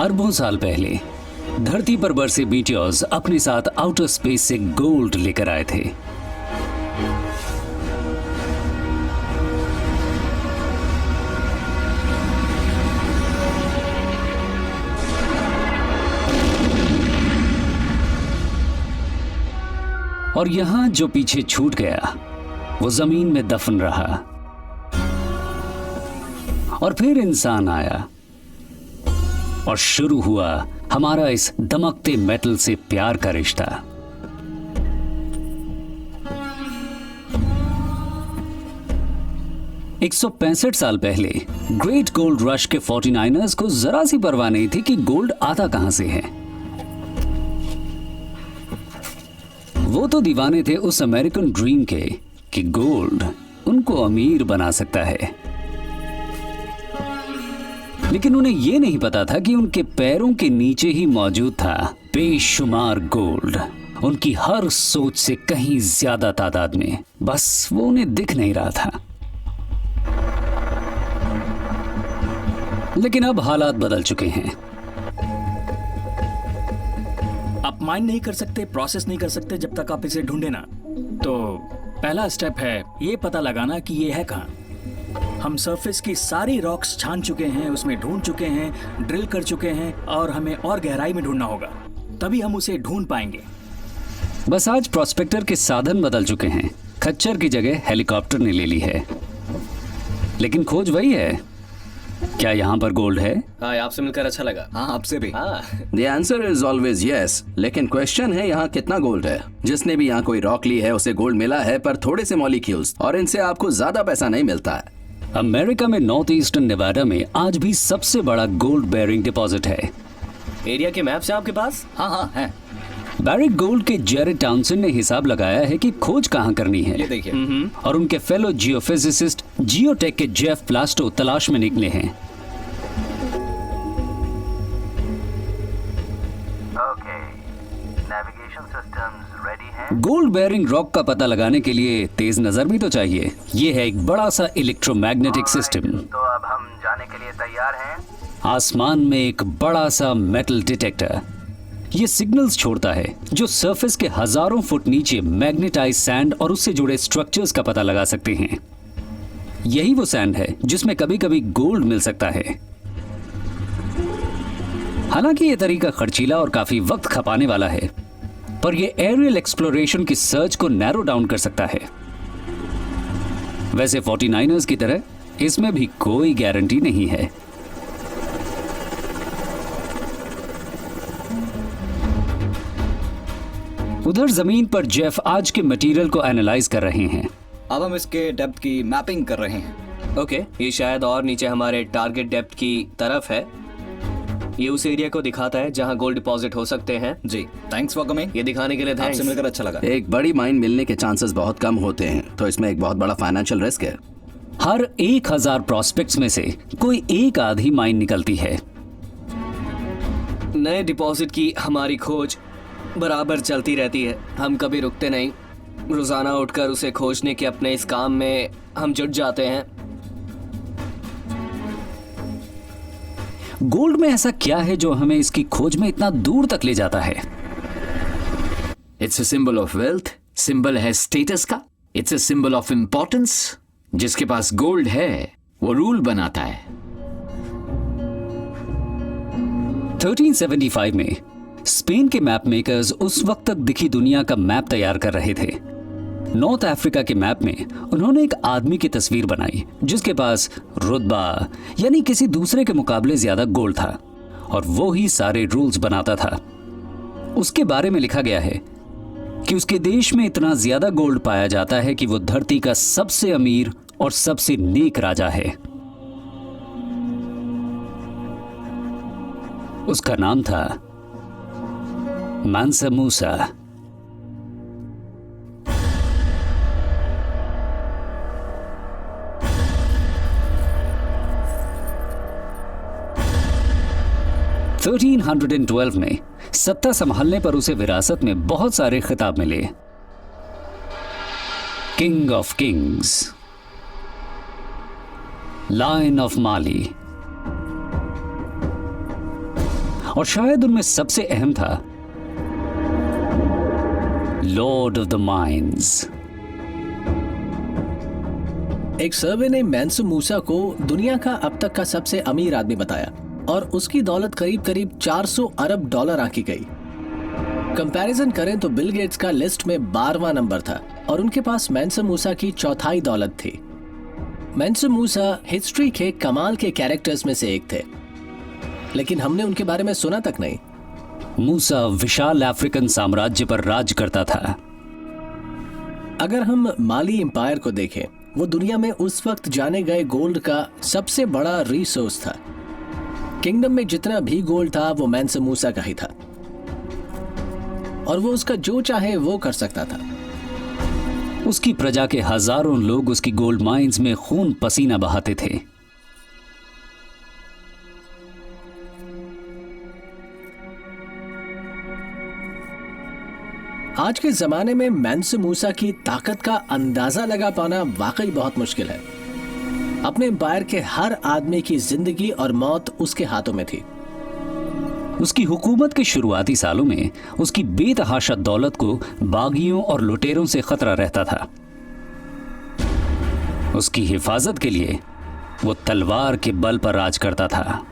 अरबों साल पहले धरती पर बरसे मीटियोर्स अपने साथ आउटर स्पेस से गोल्ड लेकर आए थे। और यहां जो पीछे छूट गया वो जमीन में दफन रहा। और फिर इंसान आया और शुरू हुआ हमारा इस दमकते मेटल से प्यार का रिश्ता। एक 165 साल पहले ग्रेट गोल्ड रश के 49ers को जरा सी परवाह नहीं थी कि गोल्ड आता कहां से है। वो तो दीवाने थे उस अमेरिकन ड्रीम के कि गोल्ड उनको अमीर बना सकता है, लेकिन उन्हें यह नहीं पता था कि उनके पैरों के नीचे ही मौजूद था बेशुमार गोल्ड, उनकी हर सोच से कहीं ज्यादा तादाद में। बस वो उन्हें दिख नहीं रहा था। लेकिन अब हालात बदल चुके हैं। आप माइंड नहीं कर सकते, प्रोसेस नहीं कर सकते जब तक आप इसे ढूंढे ना। तो पहला स्टेप है ये पता लगाना कि ये है कहां। हम सरफेस की सारी रॉक्स छान चुके हैं, उसमें ढूंढ चुके हैं, ड्रिल कर चुके हैं, और हमें और गहराई में ढूंढना होगा, तभी हम उसे ढूंढ पाएंगे। बस आज प्रोस्पेक्टर के साधन बदल चुके हैं। खच्चर की जगह हेलीकॉप्टर ने ले ली है, लेकिन खोज वही है। क्या यहाँ पर गोल्ड है? हाँ, आपसे मिलकर अच्छा लगा। हाँ, आपसे भी। The answer is always yes, लेकिन क्वेश्चन है यहाँ कितना गोल्ड है। जिसने भी यहाँ कोई रॉक ली है उसे गोल्ड मिला है, पर थोड़े से मॉलिक्यूल्स, और इनसे आपको ज्यादा पैसा नहीं मिलता है। अमेरिका में नॉर्थ ईस्टर्न नेवाडा में आज भी सबसे बड़ा गोल्ड बेरिंग डिपॉजिट है। एरिया के मैप्स है आपके पास? हाँ है। बैरिक गोल्ड के जेरेड टाउनसन ने हिसाब लगाया है कि खोज कहां करनी है। ये देखिए। और उनके फेलो जियोफिजिसिस्ट जियोटेक के जेफ प्लास्टो तलाश में निकले हैं। नेविगेशन सिस्टम्स रेडी हैं। गोल्ड बेरिंग रॉक का पता लगाने के लिए तेज नजर भी तो चाहिए। ये है एक बड़ा सा इलेक्ट्रोमैग्नेटिक सिस्टम। तो अब हम जाने के लिए तैयार हैं। आसमान में एक बड़ा सा मेटल डिटेक्टर ये सिग्नल्स छोड़ता है जो सरफेस के हजारों फुट नीचे मैग्नेटाइज सैंड और उससे जुड़े स्ट्रक्चर्स का पता लगा सकते हैं। यही वो सैंड है जिसमें कभी कभी गोल्ड मिल सकता है। हालांकि ये तरीका खर्चीला और काफी वक्त खपाने वाला है, पर यह एरियल एक्सप्लोरेशन की सर्च को नैरो डाउन कर सकता है। वैसे 49ers की तरह इसमें भी कोई गारंटी नहीं है। उधर जमीन पर जेफ आज के मटेरियल को एनालाइज कर रहे हैं। अब हम इसके डेप्थ की मैपिंग कर रहे हैं। ओके, ये शायद और नीचे हमारे टारगेट डेप्थ की तरफ है। ये उस एरिया को दिखाता है जहां गोल्ड डिपॉजिट हो सकते हैं। जी, थैंक्स फॉर कमिंग। ये दिखाने के लिए आपसे थैंक्स। मिलकर अच्छा लगा। एक बड़ी माइन मिलने के चांसेस बहुत कम होते हैं, तो इसमें एक बहुत बड़ा फाइनेंशियल रिस्क है। हर 1000 प्रोस्पेक्ट्स में से कोई एक आधी माइन निकलती है। नए डिपॉजिट की हमारी खोज बराबर चलती रहती है। हम कभी रुकते नहीं। रोजाना उठकर उसे खोजने के अपने इस काम में हम जुट जाते हैं। गोल्ड में ऐसा क्या है जो हमें इसकी खोज में इतना दूर तक ले जाता है? It's a symbol of wealth, symbol है स्टेटस का, it's a symbol of importance. जिसके पास गोल्ड है वो रूल बनाता है। 1375 में स्पेन के मैप मेकर्स उस वक्त तक दिखी दुनिया का मैप तैयार कर रहे थे। नॉर्थ अफ्रीका के मैप में उन्होंने एक आदमी की तस्वीर बनाई जिसके पास रुतबा यानी किसी दूसरे के मुकाबले ज्यादा गोल्ड था, और वो ही सारे रूल्स बनाता था। उसके बारे में लिखा गया है कि उसके देश में इतना ज्यादा गोल्ड पाया जाता है कि वो धरती का सबसे अमीर और सबसे नेक राजा है। उसका नाम था मानसा मूसा। (1312) में सत्ता संभालने पर उसे विरासत में बहुत सारे खिताब मिले। King of kings, lion of Mali, और शायद उनमें सबसे अहम था लॉर्ड ऑफ द माइंस। एक सर्वे ने मैंसो मूसा को दुनिया का अब तक का सबसे अमीर आदमी बताया और उसकी दौलत करीब करीब 400 अरब डॉलर आंकी गई। कंपैरिजन करें तो बिल गेट्स का लिस्ट में 12वां नंबर था और उनके पास मैंसो मूसा की चौथाई दौलत थी। मैंसो मूसा हिस्ट्री के कमाल के कैरेक्टर्स में से एक थे, लेकिन हमने उनके बारे में सुना तक नहीं। मूसा विशाल अफ्रीकन साम्राज्य पर राज करता था। अगर हम माली एम्पायर को देखें, वो दुनिया में उस वक्त जाने गए गोल्ड का सबसे बड़ा रिसोर्स था। किंगडम में जितना भी गोल्ड था वो मैंसो मूसा का ही था और वो उसका जो चाहे वो कर सकता था। उसकी प्रजा के हजारों लोग उसकी गोल्ड माइंस में खून पसीना बहाते थे। आज के जमाने में मैंसो मूसा की ताकत का अंदाजा लगा पाना वाकई बहुत मुश्किल है। अपने एम्पायर के हर आदमी की जिंदगी और मौत उसके हाथों में थी। उसकी हुकूमत के शुरुआती सालों में उसकी बेतहाशा दौलत को बागियों और लुटेरों से खतरा रहता था। उसकी हिफाजत के लिए वो तलवार के बल पर राज करता था।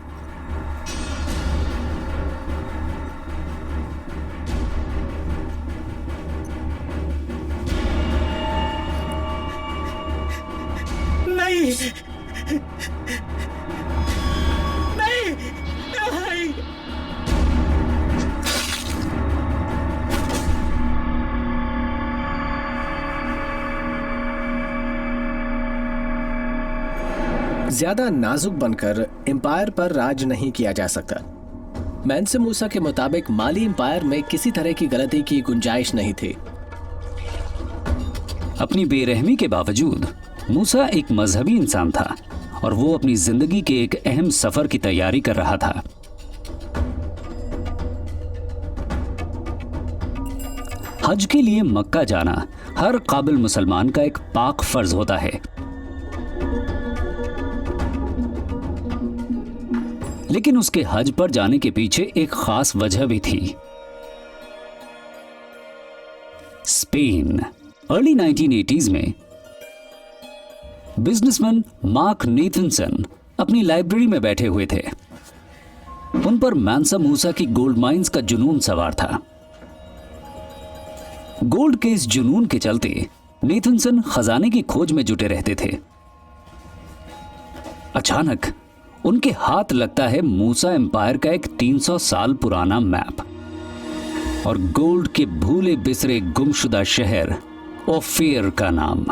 ज्यादा नाजुक बनकर एम्पायर पर राज नहीं किया जा सकता। मैंसो मूसा के मुताबिक माली एम्पायर में किसी तरह की गलती की गुंजाइश नहीं थी। अपनी बेरहमी के बावजूद मूसा एक मजहबी इंसान था और वो अपनी जिंदगी के एक अहम सफर की तैयारी कर रहा था। हज के लिए मक्का जाना हर काबिल मुसलमान का एक पाक फर्ज होता है, लेकिन उसके हज पर जाने के पीछे एक खास वजह भी थी। स्पेन। अर्ली 1980s में बिजनेसमैन मार्क नेथनसन अपनी लाइब्रेरी में बैठे हुए थे। उन पर मैंसो मूसा की गोल्ड माइंस का जुनून सवार था। गोल्ड के इस जुनून के चलते नेथनसन खजाने की खोज में जुटे रहते थे। अचानक उनके हाथ लगता है मूसा एम्पायर का एक 300 साल पुराना मैप और गोल्ड के भूले बिसरे गुमशुदा शहर ओफिर का नाम।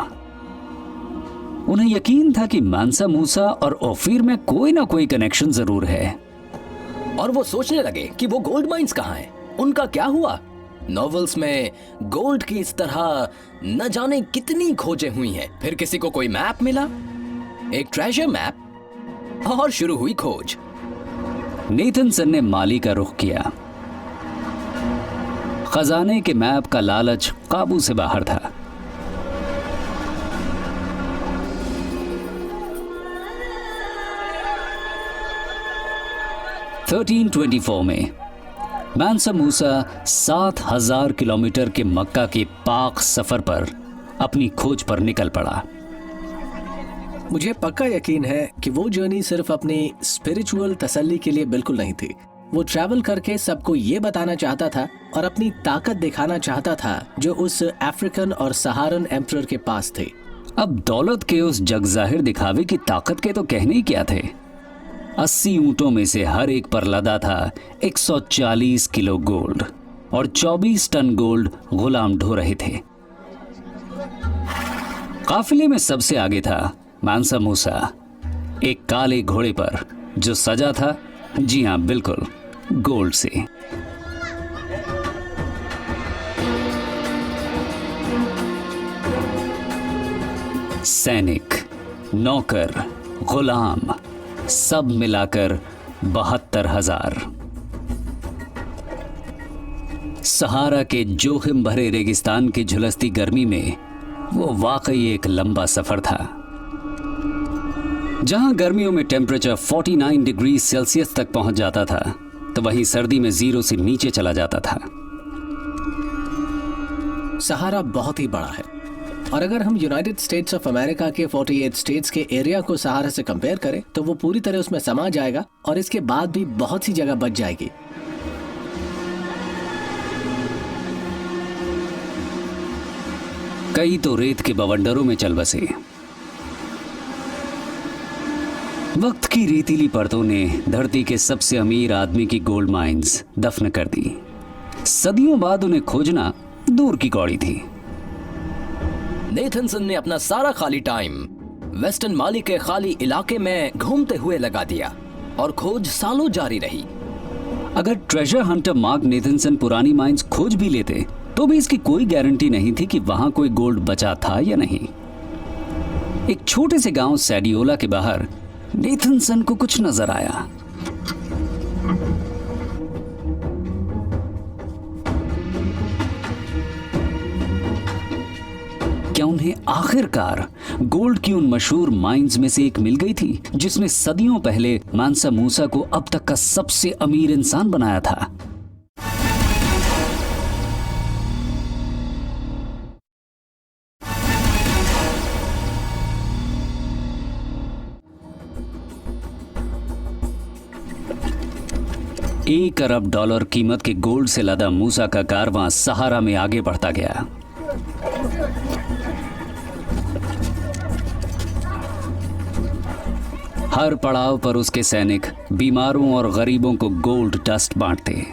उन्हें यकीन था कि मैंसो मूसा और ओफिर में कोई ना कोई कनेक्शन जरूर है। और वो सोचने लगे कि वो गोल्ड माइंस कहाँ हैं, उनका क्या हुआ। नॉवेल्स में गोल्ड की इस तरह न जाने कितनी खोजें हुई हैं। फिर किसी को कोई मैप मिला, एक ट्रेजर मैप, और शुरू हुई खोज। नेथनसन ने माली का रुख किया। खजाने के मैप का लालच काबू से बाहर था। (1324) में मैंसो मूसा 7000 किलोमीटर के मक्का के पाक सफर पर अपनी खोज पर निकल पड़ा। मुझे पक्का यकीन है कि वो जर्नी सिर्फ अपनी स्पिरिचुअल तसल्ली के लिए बिल्कुल नहीं थी। वो ट्रैवल करके सबको ये बताना चाहता था और अपनी ताकत दिखाना चाहता था जो उस अफ्रीकन और सहारन एम्परर के पास थे। अब दौलत के उस जगजाहिर दिखावे की ताकत के तो कहने ही क्या थे। 80 ऊंटों में से हर एक पर लदा था 140 किलो गोल्ड और 24 टन गोल्ड गुलाम ढो रहे थे। काफिले में सबसे आगे था मैंसो मूसा, एक काले घोड़े पर जो सजा था, जी हां बिल्कुल, गोल्ड से। सैनिक, नौकर, गुलाम सब मिलाकर 72,000। सहारा के जोखिम भरे रेगिस्तान की झुलसती गर्मी में वो वाकई एक लंबा सफर था। जहां गर्मियों में टेम्परेचर 49 डिग्री सेल्सियस तक पहुंच जाता था, तो वहीं सर्दी में 0 से नीचे चला जाता था। सहारा बहुत ही बड़ा है और अगर हम यूनाइटेड स्टेट्स ऑफ अमेरिका के 48 स्टेट्स के एरिया को सहारा से कंपेयर करें तो वो पूरी तरह उसमें समा जाएगा और इसके बाद भी बहुत सी जगह बच जाएगी। कई तो रेत के बवंडरों में चल बसे। वक्त की रेतीली परतों ने धरती के सबसे अमीर आदमी की गोल्ड माइंस दफन कर दी। सदियों बाद उन्हें खोजना दूर की कौड़ी थी। नेथनसन ने अपना सारा खाली टाइम वेस्टर्न माली के खाली इलाके में घूमते हुए लगा दिया और खोज सालों जारी रही। अगर ट्रेजर हंटर मार्क नेथनसन पुरानी माइंस खोज भी लेते तो भी इसकी कोई गारंटी नहीं थी कि वहां कोई गोल्ड बचा था या नहीं। एक छोटे से गांव सैडियोला के बाहर नेथनसन को कुछ नजर आया। क्या उन्हें आखिरकार गोल्ड की उन मशहूर माइंस में से एक मिल गई थी जिसने सदियों पहले मानसा मूसा को अब तक का सबसे अमीर इंसान बनाया था? $1 अरब कीमत के गोल्ड से लदा मूसा का कारवां सहारा में आगे बढ़ता गया। हर पड़ाव पर उसके सैनिक बीमारों और गरीबों को गोल्ड डस्ट बांटते।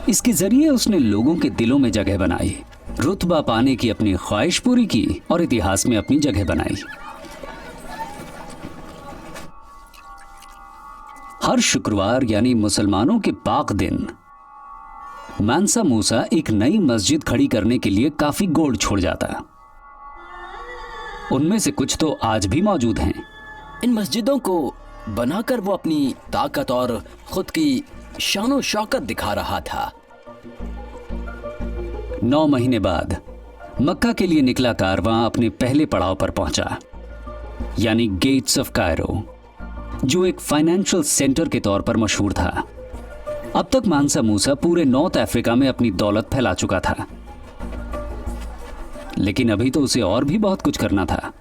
इसके जरिए उसने लोगों के दिलों में जगह बनाई, रुतबा पाने की अपनी ख्वाहिश पूरी की और इतिहास में अपनी जगह बनाई। हर शुक्रवार यानी मुसलमानों के पाक दिन मानसा मूसा एक नई मस्जिद खड़ी करने के लिए काफी गोल्ड छोड़ जाता। उनमें से कुछ तो आज भी मौजूद हैं। इन मस्जिदों को बनाकर वो अपनी ताकत और खुद की शानो शौकत दिखा रहा था। 9 महीने बाद मक्का के लिए निकला कारवां अपने पहले पड़ाव पर पहुंचा, यानी गेट्स ऑफ कायरो, जो एक फाइनेंशियल सेंटर के तौर पर मशहूर था। अब तक मानसा मूसा पूरे नॉर्थ अफ्रीका में अपनी दौलत फैला चुका था, लेकिन अभी तो उसे और भी बहुत कुछ करना था।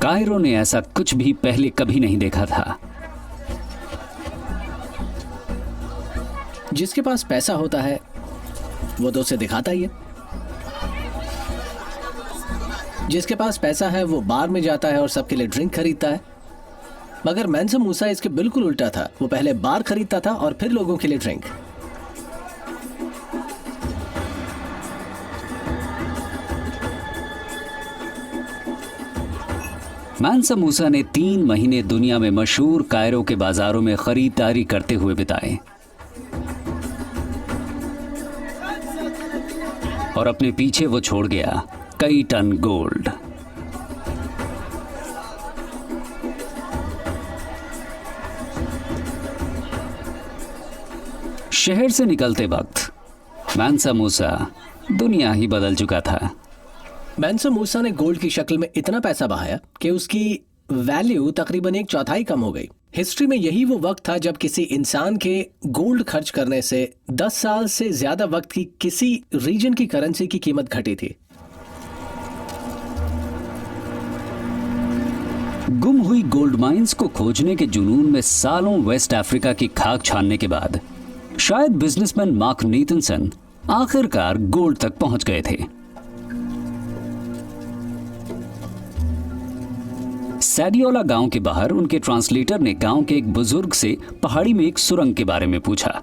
कायरो ने ऐसा कुछ भी पहले कभी नहीं देखा था। जिसके पास पैसा होता है वो तो उसे दिखाता ही है। जिसके पास पैसा है वो बार में जाता है और सबके लिए ड्रिंक खरीदता है, मगर मानसा मूसा इसके बिल्कुल उल्टा था। वो पहले बार खरीदता था और फिर लोगों के लिए ड्रिंक। मानसा मूसा ने 3 महीने दुनिया में मशहूर कायरो के बाजारों में खरीदारी करते हुए बिताए और अपने पीछे वो छोड़ गया कई टन गोल्ड। शहर से निकलते वक्त मानसा मूसा दुनिया ही बदल चुका था। मानसा मूसा ने गोल्ड की शक्ल में इतना पैसा बहाया कि उसकी वैल्यू तकरीबन 1/4 कम हो गई। हिस्ट्री में यही वो वक्त था जब किसी इंसान के गोल्ड खर्च करने से 10 साल से ज्यादा वक्त की किसी रीजन की करेंसी की कीमत घटी थी। गुम हुई गोल्ड माइंस को खोजने के जुनून में सालों वेस्ट अफ्रीका की खाक छानने के बाद शायद बिजनेसमैन मार्क नेथनसन आखिरकार गोल्ड तक पहुंच गए थे। सैडियोला गांव के बाहर उनके ट्रांसलेटर ने गांव के एक बुजुर्ग से पहाड़ी में एक सुरंग के बारे में पूछा।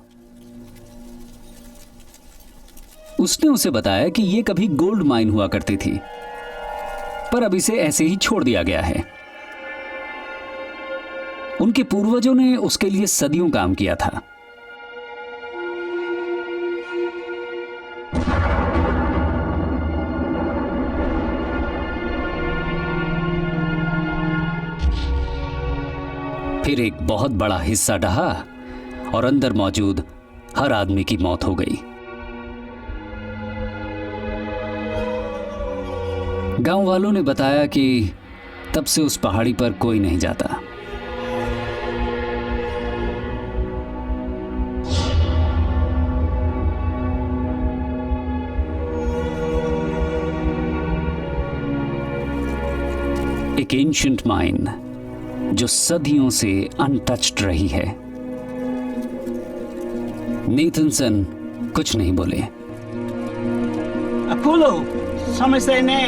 उसने उसे बताया कि यह कभी गोल्ड माइन हुआ करती थी, पर अब इसे ऐसे ही छोड़ दिया गया है। उनके पूर्वजों ने उसके लिए सदियों काम किया था। फिर एक बहुत बड़ा हिस्सा ढहा और अंदर मौजूद हर आदमी की मौत हो गई। गांव वालों ने बताया कि तब से उस पहाड़ी पर कोई नहीं जाता। एक एंशिएंट माइन जो सदियों से अनटच्ड रही है। नेथनसन कुछ नहीं बोले। अपोलो, समझते ने।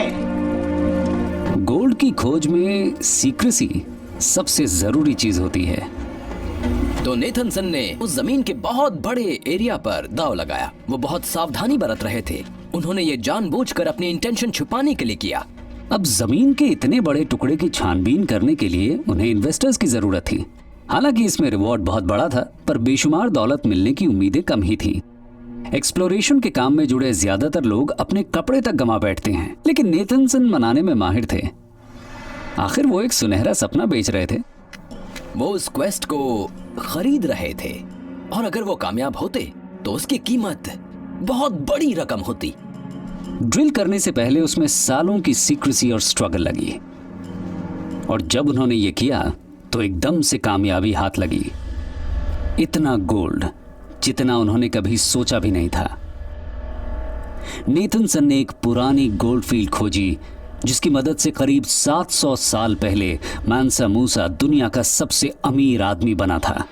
गोल्ड की खोज में सीक्रेसी सबसे जरूरी चीज होती है। तो नेथनसन ने उस जमीन के बहुत बड़े एरिया पर दांव लगाया। वो बहुत सावधानी बरत रहे थे। उन्होंने ये जानबूझकर अपनी इंटेंशन छुपाने के लिए किया। अब जमीन के इतने बड़े टुकड़े की छानबीन करने के लिए उन्हें इन्वेस्टर्स की जरूरत थी। हालांकि इसमें रिवॉर्ड बहुत बड़ा था, पर बेशुमार दौलत मिलने की उम्मीदें कम ही थी। एक्सप्लोरेशन के काम में जुड़े ज्यादातर लोग अपने कपड़े तक गंवा बैठते हैं, लेकिन नेथनसन मनाने में माहिर थे। आखिर वो एक सुनहरा सपना बेच रहे थे। वो उस क्वेस्ट को खरीद रहे थे, और अगर वो कामयाब होते तो उसकी कीमत बहुत बड़ी रकम होती। ड्रिल करने से पहले उसमें सालों की सीक्रेसी और स्ट्रगल लगी, और जब उन्होंने ये किया तो एकदम से कामयाबी हाथ लगी। इतना गोल्ड जितना उन्होंने कभी सोचा भी नहीं था। नेथनसन ने एक पुरानी गोल्ड फील्ड खोजी जिसकी मदद से करीब 700 साल पहले मानसा मूसा दुनिया का सबसे अमीर आदमी बना था।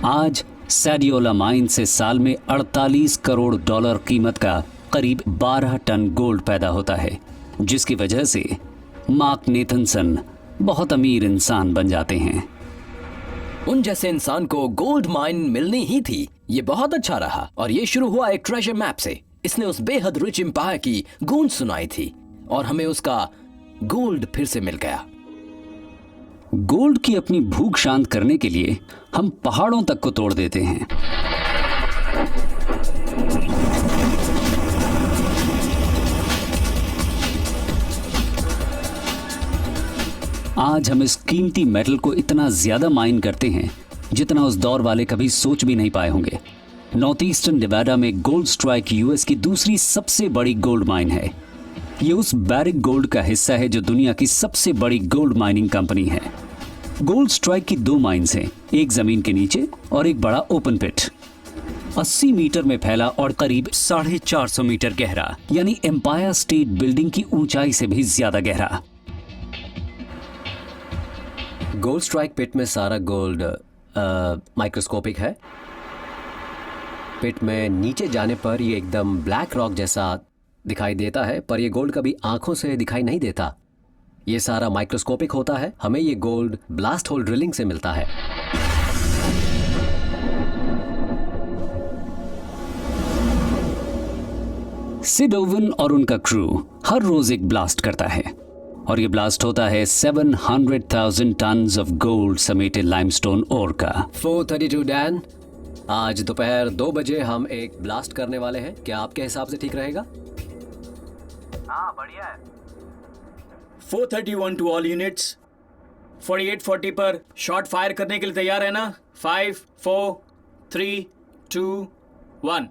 आज सैडियोला माइन से साल में 48 करोड़ डॉलर कीमत का करीब 12 टन गोल्ड पैदा होता है, जिसकी वजह से मार्क नेथनसन बहुत अमीर इंसान बन जाते हैं। उन जैसे इंसान को गोल्ड माइन मिलनी ही थी। ये बहुत अच्छा रहा, और ये शुरू हुआ एक ट्रेजर मैप से। इसने उस बेहद रिच एम्पायर की गूंज सुनाई थी, और हमें उसका गोल्ड फिर से मिल गया। गोल्ड की अपनी भूख शांत करने के लिए हम पहाड़ों तक को तोड़ देते हैं। आज हम इस कीमती मेटल को इतना ज्यादा माइन करते हैं जितना उस दौर वाले कभी सोच भी नहीं पाए होंगे। नॉर्थ ईस्टर्न नेवाडा में गोल्ड स्ट्राइक यूएस की दूसरी सबसे बड़ी गोल्ड माइन है। ये उस बैरिक गोल्ड का हिस्सा है जो दुनिया की सबसे बड़ी गोल्ड माइनिंग कंपनी है। गोल्ड स्ट्राइक की 2 माइंस हैं, एक जमीन के नीचे और एक बड़ा ओपन पिट। 80 मीटर में फैला और करीब 450 मीटर गहरा, यानी एम्पायर स्टेट बिल्डिंग की ऊंचाई से भी ज्यादा गहरा। गोल्ड स्ट्राइक पिट में सारा गोल्ड माइक्रोस्कोपिक है। पिट में नीचे जाने पर ये एकदम ब्लैक रॉक जैसा दिखाई देता है, पर ये गोल्ड कभी आंखों से दिखाई नहीं देता। ये सारा माइक्रोस्कोपिक होता है। हमें ये गोल्ड ब्लास्ट होल ड्रिलिंग से मिलता है। सिड ओवन और उनका क्रू हर रोज एक ब्लास्ट करता है, और ये ब्लास्ट होता है 700,000 टन्स ऑफ गोल्ड समेटे लाइमस्टोन ओर का। 432 डैन, आज दोपहर 2 बजे हम एक ब्लास्ट करने वाले हैं। क्या आपके हिसाब से ठीक रहेगा? हाँ बढ़िया है। 431 टू ऑल यूनिट्स। 4840 पर शॉट फायर करने के लिए तैयार है ना? 5 4 3 2 1।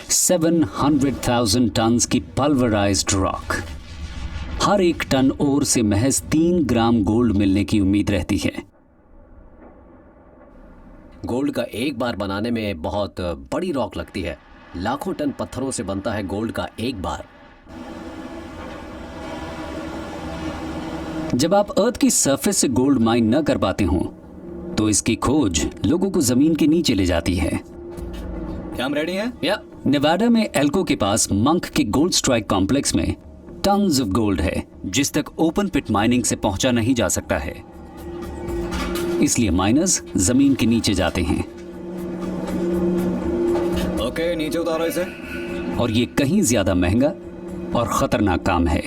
700,000 टन्स की पल्वराइज्ड रॉक। हर एक टन ओर से महज 3 ग्राम गोल्ड मिलने की उम्मीद रहती है। गोल्ड का एक बार बनाने में बहुत बड़ी रॉक लगती है। लाखों टन पत्थरों से बनता है गोल्ड का एक बार। जब आप अर्थ की सरफेस से गोल्ड माइन न कर पाते हो तो इसकी खोज लोगों को जमीन के नीचे ले जाती है। क्या हम रेडी हैं? या नेवाडा में एल्को के पास मंक के गोल्ड स्ट्राइक कॉम्प्लेक्स में टन्स ऑफ गोल्ड है, जिस तक ओपन पिट माइनिंग से पहुंचा नहीं जा सकता है। इसलिए माइनर्स जमीन के नीचे जाते हैं। ओके, नीचे उतारो इसे। और ये कहीं ज्यादा महंगा और खतरनाक काम है।